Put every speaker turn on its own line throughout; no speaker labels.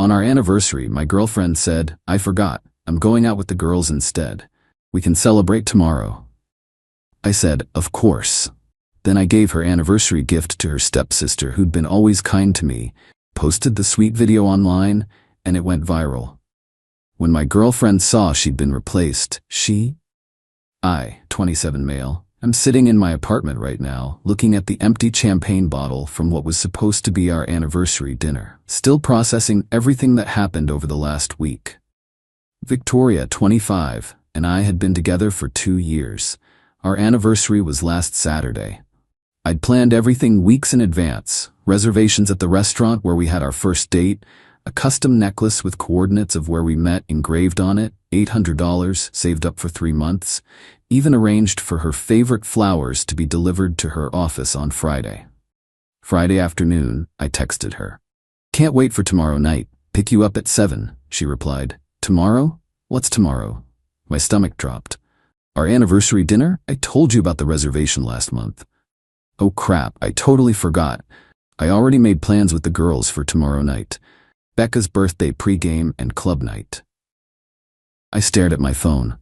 On our anniversary, my girlfriend said, "I forgot, I'm going out with the girls instead. We can celebrate tomorrow." I said, "Of course." Then I gave her anniversary gift to her stepsister, who'd been always kind to me, posted the sweet video online, and it went viral. When my girlfriend saw she'd been replaced, I, 27 male, am sitting in my apartment right now, looking at the empty champagne bottle from what was supposed to be our anniversary dinner, still processing everything that happened over the last week. Victoria, 25, and I had been together for 2 years. Our anniversary was last Saturday. I'd planned everything weeks in advance: reservations at the restaurant where we had our first date, a custom necklace with coordinates of where we met engraved on it, $800 saved up for 3 months, even arranged for her favorite flowers to be delivered to her office on Friday. Friday afternoon, I texted her. "Can't wait for tomorrow night. Pick you up at 7, she replied. "Tomorrow? What's tomorrow?" My stomach dropped. "Our anniversary dinner? I told you about the reservation last month." Oh crap, I totally forgot. I already made plans with the girls for tomorrow night. Becca's birthday pregame and club night. I stared at my phone.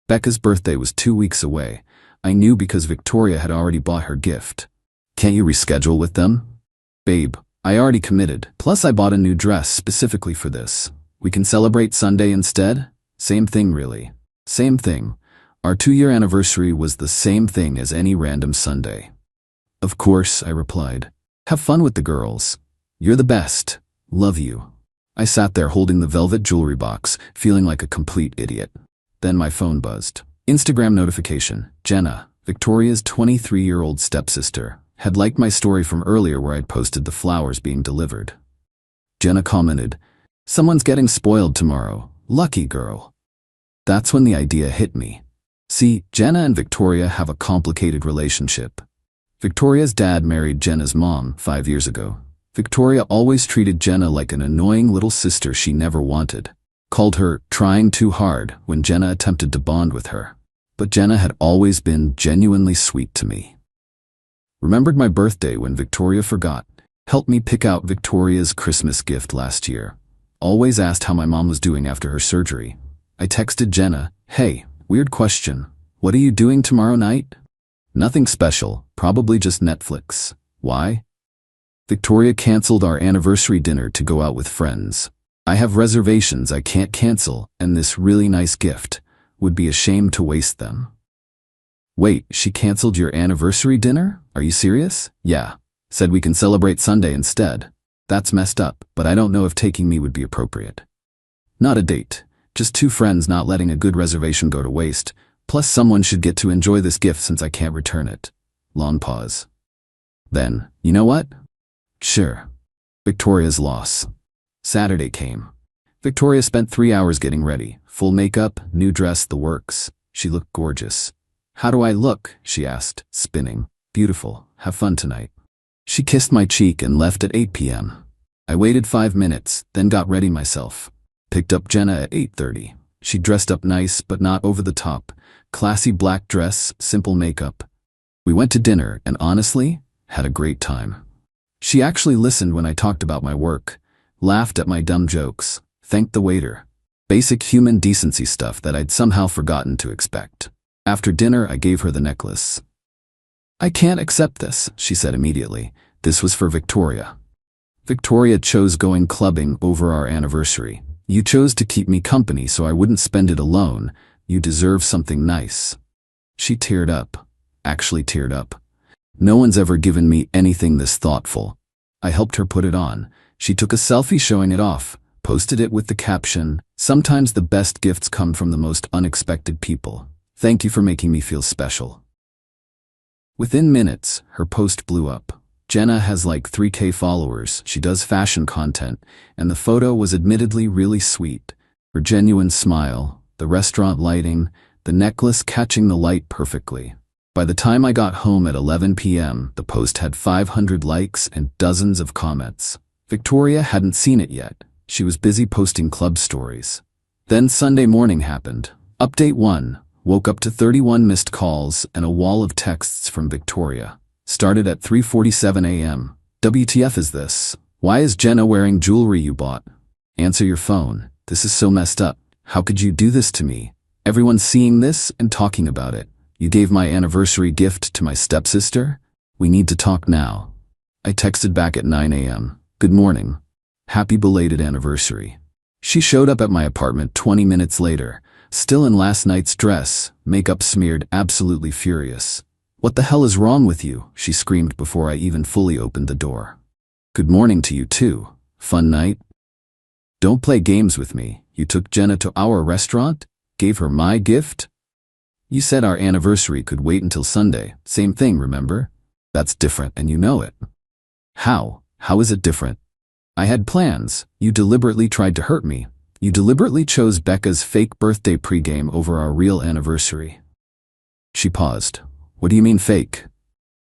Becca's birthday was 2 weeks away. I knew because Victoria had already bought her gift. "Can't you reschedule with them?" "Babe, I already committed. Plus I bought a new dress specifically for this. We can celebrate Sunday instead?" "Same thing really. Same thing. Our 2-year anniversary was the same thing as any random Sunday." "Of course," I replied. "Have fun with the girls. You're the best. Love you." I sat there holding the velvet jewelry box, feeling like a complete idiot. Then my phone buzzed. Instagram notification. Jenna, Victoria's 23-year-old stepsister, had liked my story from earlier where I'd posted the flowers being delivered. Jenna commented, "Someone's getting spoiled tomorrow. Lucky girl." That's when the idea hit me. See, Jenna and Victoria have a complicated relationship. Victoria's dad married Jenna's mom 5 years ago. Victoria always treated Jenna like an annoying little sister she never wanted. Called her trying too hard when Jenna attempted to bond with her. But Jenna had always been genuinely sweet to me. Remembered my birthday when Victoria forgot. Helped me pick out Victoria's Christmas gift last year. Always asked how my mom was doing after her surgery. I texted Jenna, "Hey, weird question. What are you doing tomorrow night?" "Nothing special, probably just Netflix." "Why?" "Victoria canceled our anniversary dinner to go out with friends. I have reservations I can't cancel, and this really nice gift. Would be a shame to waste them." "Wait, she canceled your anniversary dinner? Are you serious?" "Yeah. Said we can celebrate Sunday instead." "That's messed up, but I don't know if taking me would be appropriate." "Not a date. Just 2 friends not letting a good reservation go to waste. Plus someone should get to enjoy this gift since I can't return it." Long pause. Then, "You know what? Sure." Victoria's loss. Saturday came. Victoria spent 3 hours getting ready. Full makeup, new dress, the works. She looked gorgeous. "How do I look?" she asked, spinning. "Beautiful. Have fun tonight." She kissed my cheek and left at 8 p.m. I waited 5 minutes, then got ready myself. Picked up Jenna at 8:30. She dressed up nice, but not over the top. Classy black dress, simple makeup. We went to dinner and honestly, had a great time. She actually listened when I talked about my work, laughed at my dumb jokes, thanked the waiter. Basic human decency stuff that I'd somehow forgotten to expect. After dinner, I gave her the necklace. "I can't accept this," she said immediately. This was for Victoria. "Victoria chose going clubbing over our anniversary. You chose to keep me company so I wouldn't spend it alone. You deserve something nice." She teared up. Actually teared up. No one's ever given me anything this thoughtful. I helped her put it on. She took a selfie showing it off, posted it with the caption, "Sometimes the best gifts come from the most unexpected people. Thank you for making me feel special." Within minutes, her post blew up. Jenna has like 3K followers, she does fashion content, and the photo was admittedly really sweet. Her genuine smile, the restaurant lighting, the necklace catching the light perfectly. By the time I got home at 11 p.m., the post had 500 likes and dozens of comments. Victoria hadn't seen it yet. She was busy posting club stories. Then Sunday morning happened. Update 1. Woke up to 31 missed calls and a wall of texts from Victoria. Started at 3:47 a.m. WTF is this? Why is Jenna wearing jewelry you bought? Answer your phone. This is so messed up. How could you do this to me? Everyone's seeing this and talking about it. You gave my anniversary gift to my stepsister? We need to talk now. I texted back at 9 a.m. Good morning. Happy belated anniversary. She showed up at my apartment 20 minutes later, still in last night's dress, makeup smeared, absolutely furious. What the hell is wrong with you? She screamed before I even fully opened the door. Good morning to you too. Fun night? Don't play games with me. You took Jenna to our restaurant? Gave her my gift? You said our anniversary could wait until Sunday. Same thing, remember? That's different and you know it. How? How is it different? I had plans. You deliberately tried to hurt me. You deliberately chose Becca's fake birthday pregame over our real anniversary. She paused. What do you mean fake?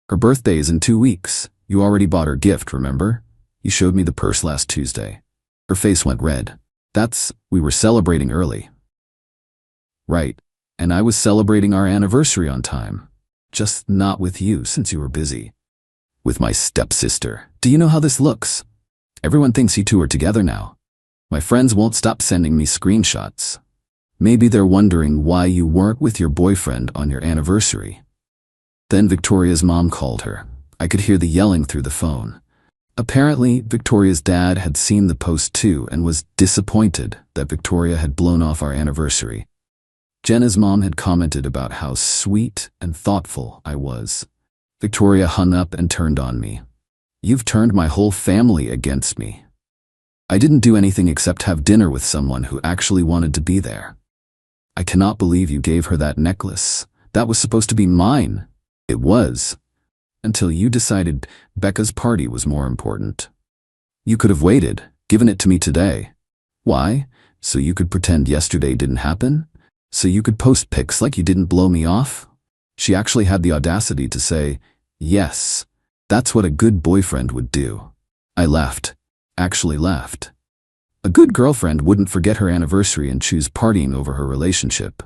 Her birthday is in 2 weeks. You already bought her gift, remember? You showed me the purse last Tuesday. Her face went red. We were celebrating early. Right. And I was celebrating our anniversary on time. Just not with you since you were busy. With my stepsister. Do you know how this looks? Everyone thinks you two are together now. My friends won't stop sending me screenshots. Maybe they're wondering why you weren't with your boyfriend on your anniversary. Then Victoria's mom called her. I could hear the yelling through the phone. Apparently, Victoria's dad had seen the post too and was disappointed that Victoria had blown off our anniversary. Jenna's mom had commented about how sweet and thoughtful I was. Victoria hung up and turned on me. You've turned my whole family against me. I didn't do anything except have dinner with someone who actually wanted to be there. I cannot believe you gave her that necklace. That was supposed to be mine. It was. Until you decided Becca's party was more important. You could have waited, given it to me today. Why? So you could pretend yesterday didn't happen? So you could post pics like you didn't blow me off? She actually had the audacity to say, yes, that's what a good boyfriend would do. I left. Actually left. A good girlfriend wouldn't forget her anniversary and choose partying over her relationship.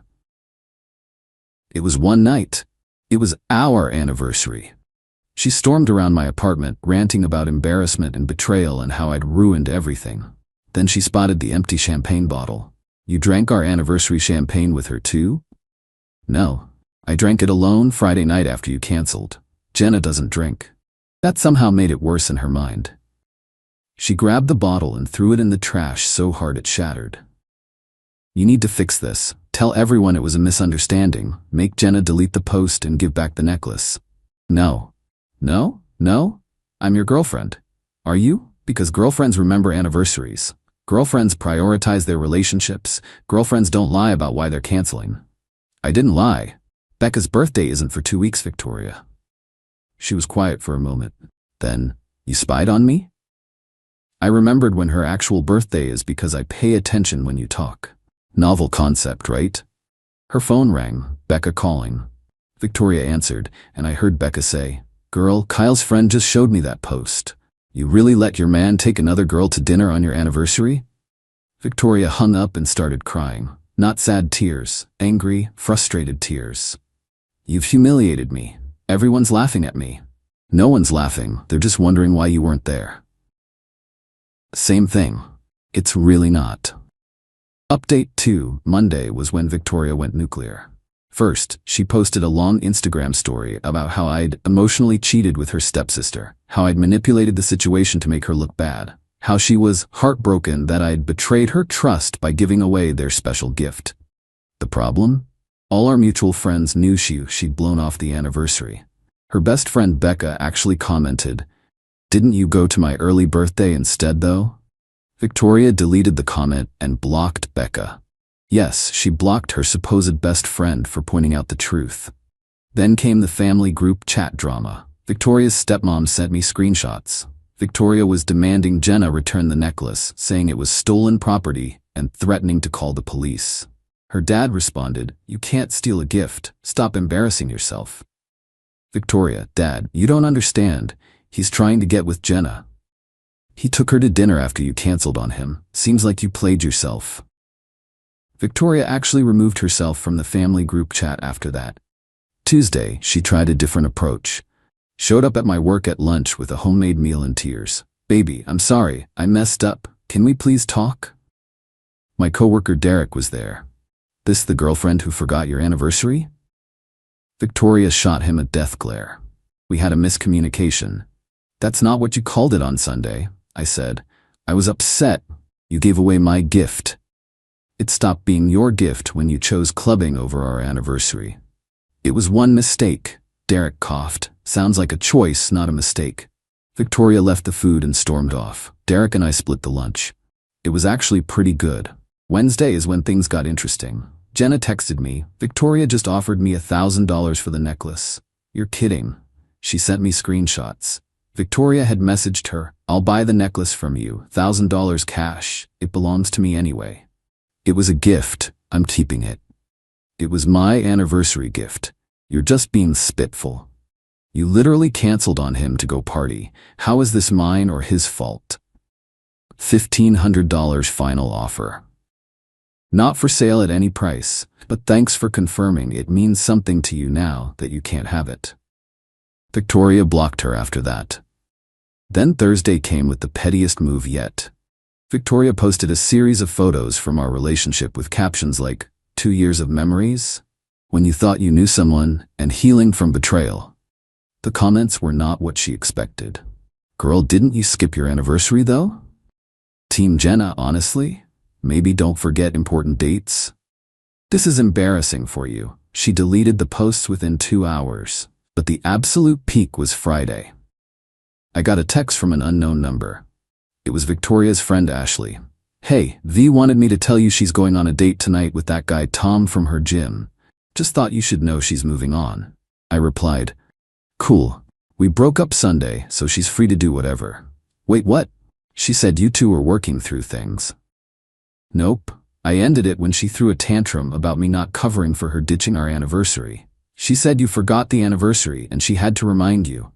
It was one night. It was our anniversary. She stormed around my apartment, ranting about embarrassment and betrayal and how I'd ruined everything. Then she spotted the empty champagne bottle. You drank our anniversary champagne with her too? No. I drank it alone Friday night after you canceled. Jenna doesn't drink. That somehow made it worse in her mind. She grabbed the bottle and threw it in the trash so hard it shattered. You need to fix this. Tell everyone it was a misunderstanding. Make Jenna delete the post and give back the necklace. No. No? No? I'm your girlfriend. Are you? Because girlfriends remember anniversaries. Girlfriends prioritize their relationships. Girlfriends don't lie about why they're canceling. I didn't lie. Becca's birthday isn't for 2 weeks, Victoria. She was quiet for a moment. Then, you spied on me? I remembered when her actual birthday is because I pay attention when you talk. Novel concept, right? Her phone rang, Becca calling. Victoria answered, and I heard Becca say, Girl, Kyle's friend just showed me that post. You really let your man take another girl to dinner on your anniversary? Victoria hung up and started crying. Not sad tears, angry, frustrated tears. You've humiliated me. Everyone's laughing at me. No one's laughing, they're just wondering why you weren't there. Same thing. It's really not. Update 2, Monday was when Victoria went nuclear. First, she posted a long Instagram story about how I'd emotionally cheated with her stepsister, how I'd manipulated the situation to make her look bad, how she was heartbroken that I'd betrayed her trust by giving away their special gift. The problem? All our mutual friends knew she'd blown off the anniversary. Her best friend Becca actually commented, Didn't you go to my early birthday instead though? Victoria deleted the comment and blocked Becca. Yes, she blocked her supposed best friend for pointing out the truth. Then came the family group chat drama. Victoria's stepmom sent me screenshots. Victoria was demanding Jenna return the necklace, saying it was stolen property and threatening to call the police. Her dad responded, You can't steal a gift. Stop embarrassing yourself. Victoria, Dad, you don't understand. He's trying to get with Jenna. He took her to dinner after you canceled on him. Seems like you played yourself. Victoria actually removed herself from the family group chat after that. Tuesday, she tried a different approach. Showed up at my work at lunch with a homemade meal in tears. Baby, I'm sorry, I messed up. Can we please talk? My coworker Derek was there. This the girlfriend who forgot your anniversary? Victoria shot him a death glare. We had a miscommunication. That's not what you called it on Sunday, I said. I was upset. You gave away my gift. It stopped being your gift when you chose clubbing over our anniversary. It was one mistake. Derek coughed. Sounds like a choice, not a mistake. Victoria left the food and stormed off. Derek and I split the lunch. It was actually pretty good. Wednesday is when things got interesting. Jenna texted me, Victoria just offered me $1,000 for the necklace. You're kidding. She sent me screenshots. Victoria had messaged her, I'll buy the necklace from you, $1,000 cash. It belongs to me anyway. It was a gift. I'm keeping it. It was my anniversary gift. You're just being spiteful. You literally canceled on him to go party. How is this mine or his fault? $1,500 final offer. Not for sale at any price, but thanks for confirming. It means something to you now that you can't have it. Victoria blocked her after that. Then Thursday came with the pettiest move yet. Victoria posted a series of photos from our relationship with captions like, 2 years of memories, when you thought you knew someone, and healing from betrayal. The comments were not what she expected. Girl, didn't you skip your anniversary though? Team Jenna, honestly? Maybe don't forget important dates? This is embarrassing for you. She deleted the posts within 2 hours, but the absolute peak was Friday. I got a text from an unknown number. It was Victoria's friend Ashley. Hey, V wanted me to tell you she's going on a date tonight with that guy Tom from her gym. Just thought you should know she's moving on. I replied, cool. We broke up Sunday, so she's free to do whatever. Wait, what? She said you two were working through things. Nope. I ended it when she threw a tantrum about me not covering for her ditching our anniversary. She said you forgot the anniversary and she had to remind you.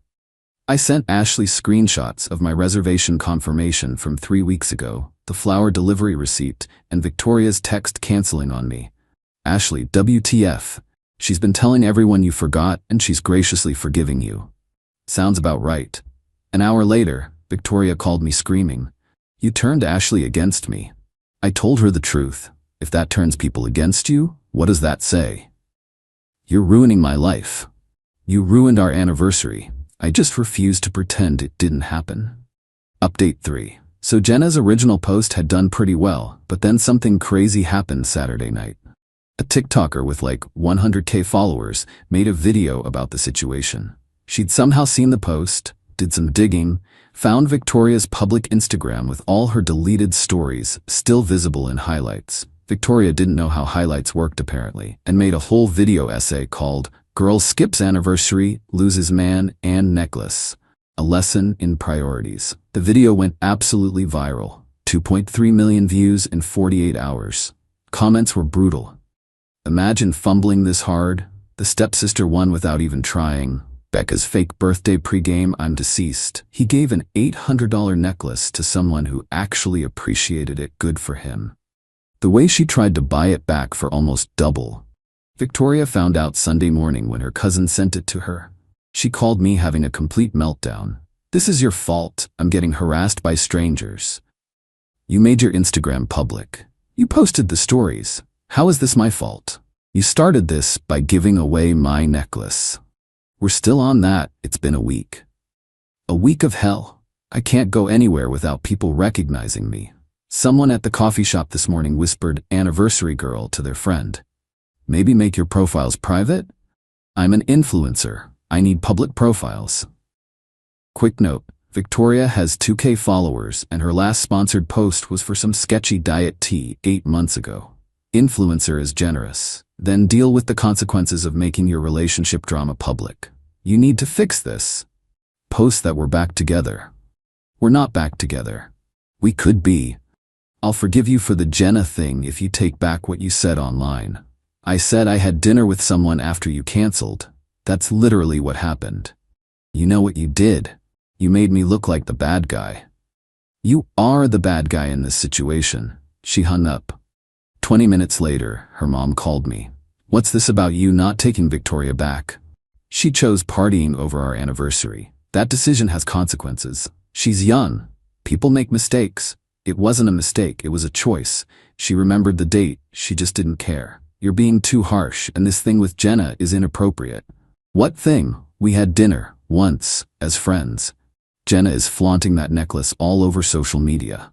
I sent Ashley screenshots of my reservation confirmation from 3 weeks ago, the flower delivery receipt, and Victoria's text canceling on me. Ashley, WTF. She's been telling everyone you forgot and she's graciously forgiving you. Sounds about right. An hour later, Victoria called me screaming. You turned Ashley against me. I told her the truth. If that turns people against you, what does that say? You're ruining my life. You ruined our anniversary. I just refuse to pretend it didn't happen. Update 3. So Jenna's original post had done pretty well, but then something crazy happened Saturday night. A TikToker with like 100K followers made a video about the situation. She'd somehow seen the post, did some digging, found Victoria's public Instagram with all her deleted stories still visible in highlights. Victoria didn't know how highlights worked apparently, and made a whole video essay called Girl Skips Anniversary, Loses Man and Necklace. A lesson in priorities. The video went absolutely viral. 2.3 million views in 48 hours. Comments were brutal. Imagine fumbling this hard. The stepsister won without even trying. Becca's fake birthday pregame, I'm deceased. He gave an $800 necklace to someone who actually appreciated it. Good for him. The way she tried to buy it back for almost double. Victoria found out Sunday morning when her cousin sent it to her. She called me having a complete meltdown. This is your fault. I'm getting harassed by strangers. You made your Instagram public. You posted the stories. How is this my fault? You started this by giving away my necklace. We're still on that. It's been a week. A week of hell. I can't go anywhere without people recognizing me. Someone at the coffee shop this morning whispered "anniversary girl" to their friend. Maybe make your profiles private? I'm an influencer. I need public profiles. Quick note, Victoria has 2K followers and her last sponsored post was for some sketchy diet tea 8 months ago. Influencer is generous. Then deal with the consequences of making your relationship drama public. You need to fix this. Post that we're back together. We're not back together. We could be. I'll forgive you for the Jenna thing if you take back what you said online. I said I had dinner with someone after you canceled. That's literally what happened. You know what you did? You made me look like the bad guy. You are the bad guy in this situation. She hung up. 20 minutes later, her mom called me. What's this about you not taking Victoria back? She chose partying over our anniversary. That decision has consequences. She's young. People make mistakes. It wasn't a mistake, it was a choice. She remembered the date, she just didn't care. You're being too harsh, and this thing with Jenna is inappropriate. What thing? We had dinner, once, as friends. Jenna is flaunting that necklace all over social media.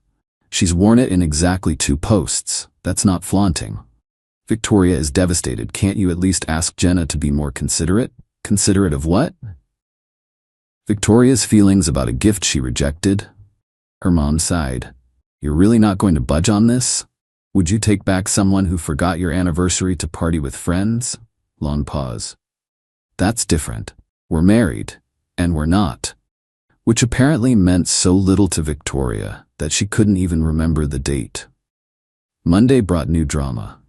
She's worn it in exactly 2 posts. That's not flaunting. Victoria is devastated. Can't you at least ask Jenna to be more considerate? Considerate of what? Victoria's feelings about a gift she rejected? Her mom sighed. You're really not going to budge on this? Would you take back someone who forgot your anniversary to party with friends? Long pause. That's different. We're married, and we're not. Which apparently meant so little to Victoria that she couldn't even remember the date. Monday brought new drama.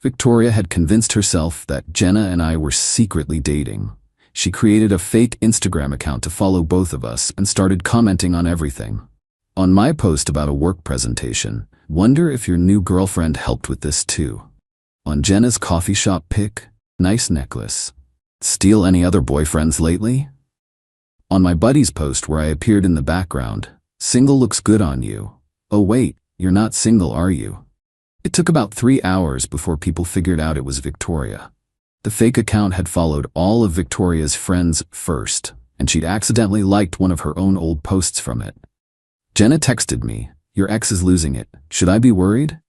Victoria had convinced herself that Jenna and I were secretly dating. She created a fake Instagram account to follow both of us and started commenting on everything. On my post about a work presentation, wonder if your new girlfriend helped with this too. On Jenna's coffee shop pic, nice necklace. Steal any other boyfriends lately? On my buddy's post where I appeared in the background, single looks good on you. Oh wait, you're not single, are you? It took about 3 hours before people figured out it was Victoria. The fake account had followed all of Victoria's friends first, and she'd accidentally liked one of her own old posts from it. Jenna texted me, your ex is losing it. Should I be worried?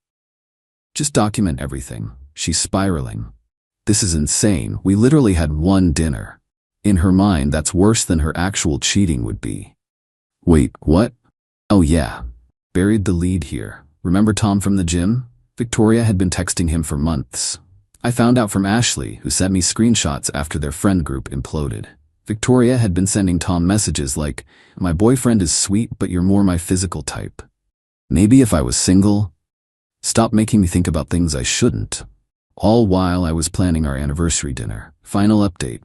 Just document everything. She's spiraling. This is insane. We literally had one dinner. In her mind, that's worse than her actual cheating would be. Wait, what? Oh yeah. Buried the lead here. Remember Tom from the gym? Victoria had been texting him for months. I found out from Ashley, who sent me screenshots after their friend group imploded. Victoria had been sending Tom messages like, my boyfriend is sweet, but you're more my physical type. Maybe if I was single? Stop making me think about things I shouldn't. All while I was planning our anniversary dinner. Final update.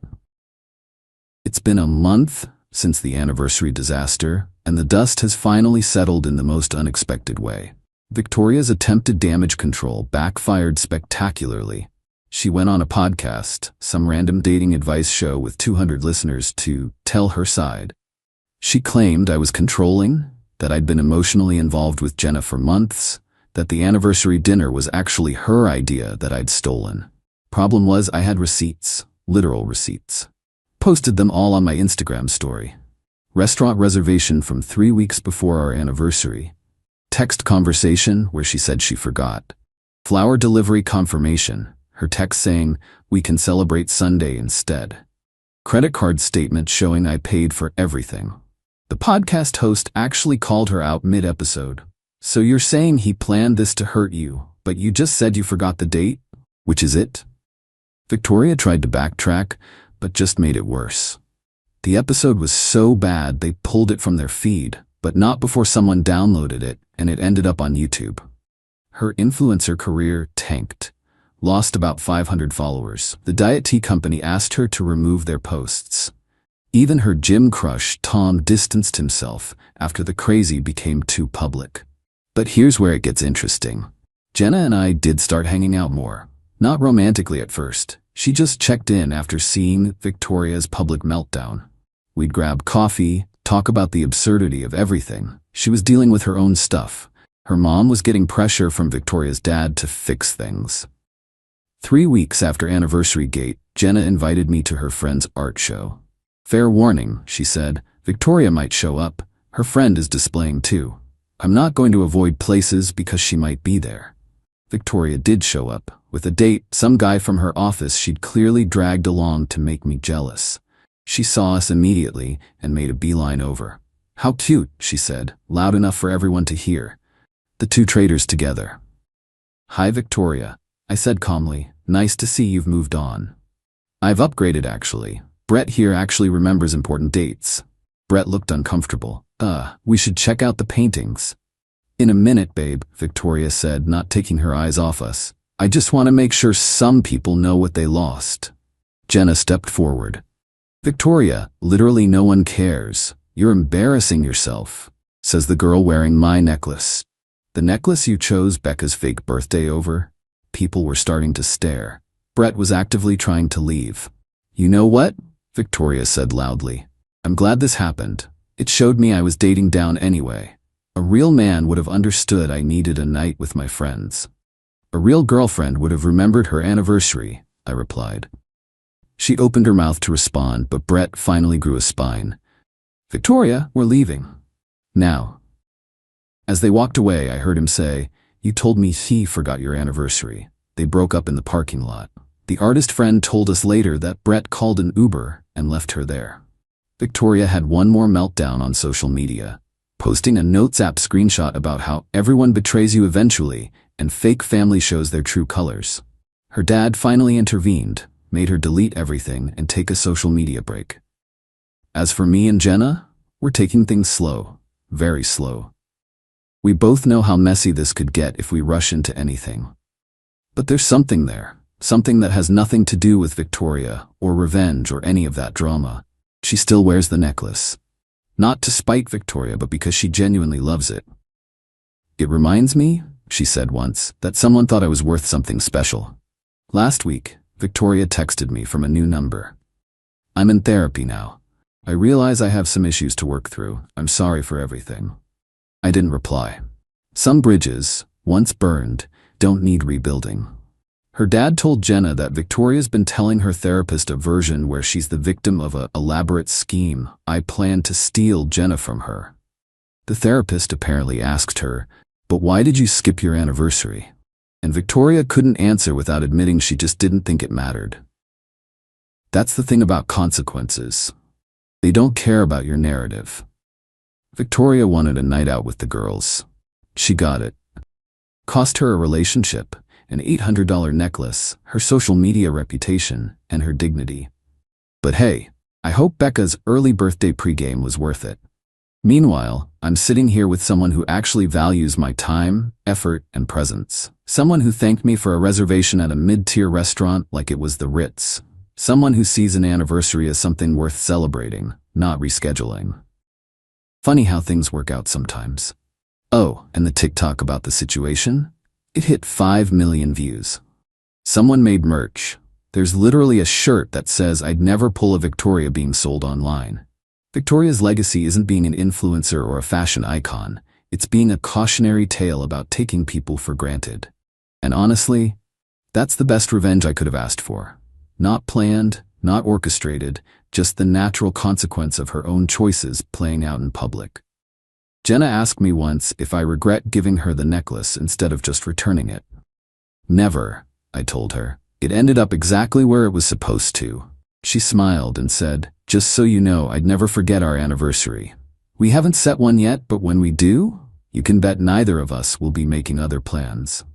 It's been a month since the anniversary disaster, and the dust has finally settled in the most unexpected way. Victoria's attempted damage control backfired spectacularly. She went on a podcast, some random dating advice show with 200 listeners, to tell her side. She claimed I was controlling, that I'd been emotionally involved with Jenna for months, that the anniversary dinner was actually her idea that I'd stolen. Problem was I had receipts, literal receipts. Posted them all on my Instagram story. Restaurant reservation from 3 weeks before our anniversary. Text conversation where she said she forgot. Flower delivery confirmation, her text saying, we can celebrate Sunday instead. Credit card statement showing I paid for everything. The podcast host actually called her out mid-episode. So you're saying he planned this to hurt you, but you just said you forgot the date? Which is it? Victoria tried to backtrack, but just made it worse. The episode was so bad they pulled it from their feed, but not before someone downloaded it, and it ended up on YouTube. Her influencer career tanked. Lost about 500 followers. The diet tea company asked her to remove their posts. Even her gym crush, Tom, distanced himself after the crazy became too public. But here's where it gets interesting. Jenna and I did start hanging out more. Not romantically at first. She just checked in after seeing Victoria's public meltdown. We'd grab coffee, talk about the absurdity of everything. She was dealing with her own stuff. Her mom was getting pressure from Victoria's dad to fix things. 3 weeks after anniversary gate, Jenna invited me to her friend's art show. Fair warning, she said, Victoria might show up. Her friend is displaying too. I'm not going to avoid places because she might be there. Victoria did show up, with a date, some guy from her office she'd clearly dragged along to make me jealous. She saw us immediately and made a beeline over. How cute, she said, loud enough for everyone to hear. The two traders together. Hi Victoria, I said calmly, nice to see you've moved on. I've upgraded actually. Brett here actually remembers important dates. Brett looked uncomfortable. We should check out the paintings. In a minute, babe, Victoria said, not taking her eyes off us. I just want to make sure some people know what they lost. Jenna stepped forward. Victoria, literally no one cares. You're embarrassing yourself, says the girl wearing my necklace. The necklace you chose Becca's fake birthday over? People were starting to stare. Brett was actively trying to leave. You know what? Victoria said loudly. I'm glad this happened. It showed me I was dating down anyway. A real man would have understood I needed a night with my friends. A real girlfriend would have remembered her anniversary, I replied. She opened her mouth to respond, but Brett finally grew a spine. Victoria, we're leaving. Now. As they walked away, I heard him say, You told me he forgot your anniversary. They broke up in the parking lot. The artist friend told us later that Brett called an Uber and left her there. Victoria had one more meltdown on social media, posting a Notes app screenshot about how everyone betrays you eventually and fake family shows their true colors. Her dad finally intervened, made her delete everything and take a social media break. As for me and Jenna, we're taking things slow, very slow. We both know how messy this could get if we rush into anything. But there's something there, something that has nothing to do with Victoria or revenge or any of that drama. She still wears the necklace. Not to spite Victoria, but because she genuinely loves it. It reminds me, she said once, that someone thought I was worth something special. Last week, Victoria texted me from a new number. I'm in therapy now. I realize I have some issues to work through. I'm sorry for everything. I didn't reply. Some bridges, once burned, don't need rebuilding. Her dad told Jenna that Victoria's been telling her therapist a version where she's the victim of an elaborate scheme. I planned to steal Jenna from her. The therapist apparently asked her, But why did you skip your anniversary? And Victoria couldn't answer without admitting she just didn't think it mattered. That's the thing about consequences. They don't care about your narrative. Victoria wanted a night out with the girls. She got it. Cost her a relationship, an $800 necklace, her social media reputation, and her dignity. But hey, I hope Becca's early birthday pregame was worth it. Meanwhile, I'm sitting here with someone who actually values my time, effort, and presence. Someone who thanked me for a reservation at a mid-tier restaurant like it was the Ritz. Someone who sees an anniversary as something worth celebrating, not rescheduling. Funny how things work out sometimes. Oh, and the TikTok about the situation? It hit 5 million views. Someone made merch. There's literally a shirt that says I'd never pull a Victoria being sold online. Victoria's legacy isn't being an influencer or a fashion icon. It's being a cautionary tale about taking people for granted. And honestly, that's the best revenge I could have asked for. Not planned, not orchestrated, just the natural consequence of her own choices playing out in public. Jenna asked me once if I regret giving her the necklace instead of just returning it. Never, I told her. It ended up exactly where it was supposed to. She smiled and said, Just so you know, I'd never forget our anniversary. We haven't set one yet, but when we do, you can bet neither of us will be making other plans.